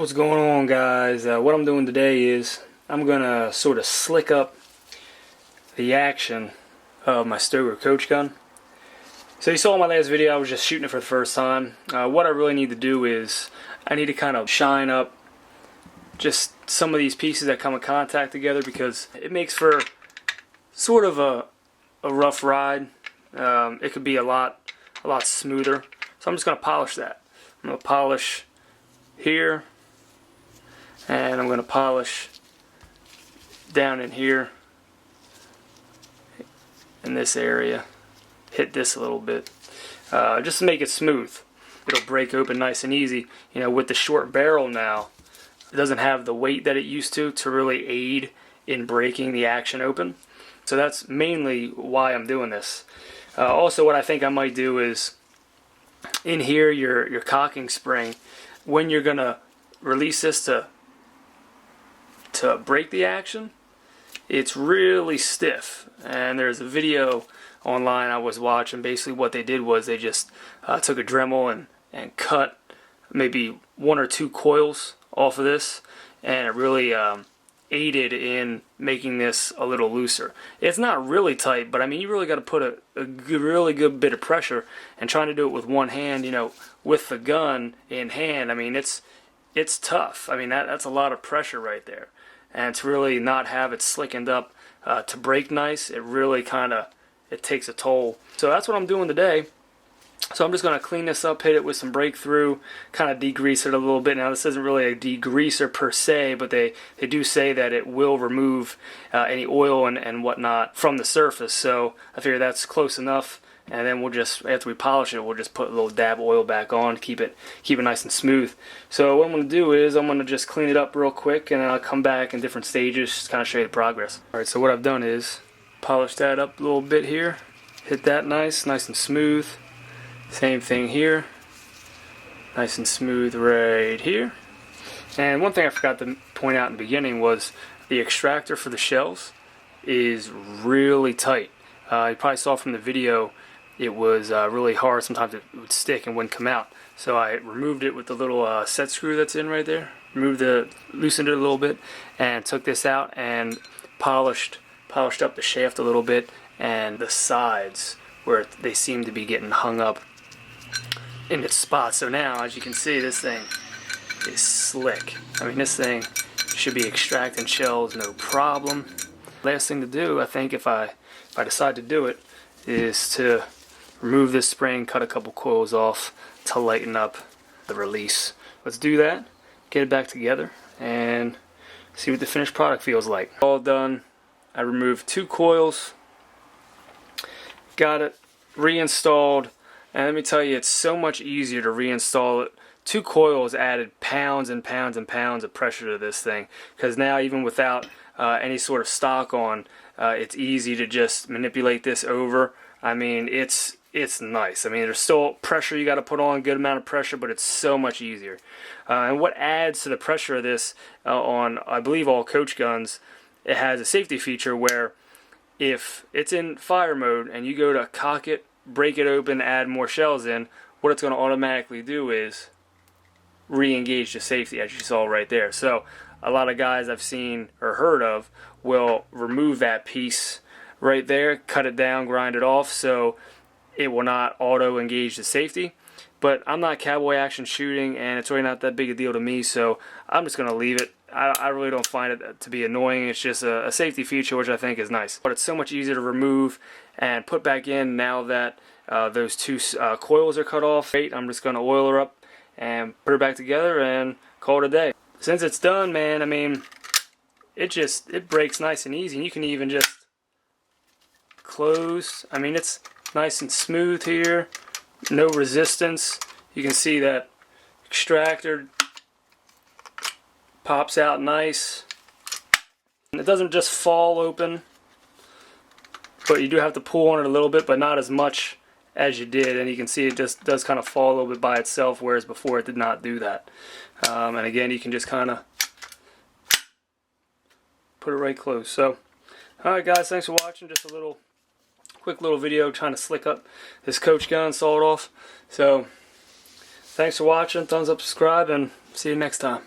What's going on, guys? What I'm doing today is I'm gonna sort of slick up the action of my Stoeger coach gun. So you saw in my last video I was just shooting it for the first time. What I really need to do is I need to kind of shine up just some of these pieces that come in contact together, because it makes for sort of a rough ride. It could be a lot smoother. So I'm just gonna polish that. I'm gonna polish here, and I'm going to polish down in here in this area. Hit this a little bit just to make it smooth. It'll break open nice and easy. You know, with the short barrel now, it doesn't have the weight that it used to really aid in breaking the action open. So that's mainly why I'm doing this. Also, what I think I might do is in here, your cocking spring, when you're gonna release this to break the action, it's really stiff. And there's a video online I was watching. Basically what they did was they just took a Dremel and cut maybe 1 or 2 coils off of this, and it really aided in making this a little looser. It's not really tight, but I mean, you really got to put a really good bit of pressure, and trying to do it with one hand, you know, with the gun in hand, I mean, it's tough. I mean, that's a lot of pressure right there, and to really not have it slickened up to break nice, it really it takes a toll. So that's what I'm doing today. So I'm just going to clean this up, hit it with some breakthrough, kind of degrease it a little bit. Now, this isn't really a degreaser per se, but they do say that it will remove any oil and whatnot from the surface. So I figure that's close enough. And then we'll just, after we polish it, we'll just put a little dab of oil back on to keep it nice and smooth. So what I'm going to do is I'm going to just clean it up real quick, and then I'll come back in different stages, just kind of show you the progress. Alright, so what I've done is polish that up a little bit here. Hit that nice and smooth. Same thing here. Nice and smooth right here. And one thing I forgot to point out in the beginning was the extractor for the shells is really tight. You probably saw from the video it was really hard. Sometimes it would stick and wouldn't come out. So I removed it with the little set screw that's in right there. Loosened it a little bit, and took this out and polished up the shaft a little bit and the sides where they seem to be getting hung up in its spot. So now, as you can see, this thing is slick. I mean, this thing should be extracting shells no problem. Last thing to do, I think, if I decide to do it, is to remove this spring, cut a couple coils off to lighten up the release. Let's do that, get it back together, and see what the finished product feels like. All done. I removed 2 coils, got it reinstalled, and let me tell you, it's so much easier to reinstall it. 2 coils added pounds and pounds and pounds of pressure to this thing, because now, even without any sort of stock on, it's easy to just manipulate this over. I mean, it's nice. I mean, there's still pressure you got to put on, good amount of pressure, but it's so much easier. And what adds to the pressure of this on, I believe, all coach guns, it has a safety feature where if it's in fire mode and you go to cock it, break it open, add more shells in, what it's going to automatically do is re-engage the safety, as you saw right there. So a lot of guys I've seen or heard of will remove that piece right there, cut it down, grind it off, so it will not auto engage the safety. But I'm not cowboy action shooting, and it's really not that big a deal to me, so I'm just going to leave it. I really don't find it to be annoying. It's just a safety feature, which I think is nice. But it's so much easier to remove and put back in now that those 2 coils are cut off. I'm just going to oil her up and put her back together and call it a day. Since it's done, man, I mean, it breaks nice and easy. And you can even just close. I mean, it's nice and smooth here. No resistance. You can see that extractor pops out nice. And it doesn't just fall open, but you do have to pull on it a little bit, but not as much as you did. And you can see it just does kind of fall a little bit by itself, whereas before it did not do that. And again, you can just kind of put it right close. So, alright guys, thanks for watching. Just a quick little video trying to slick up this coach gun, saw it off. So, thanks for watching. Thumbs up, subscribe, and see you next time.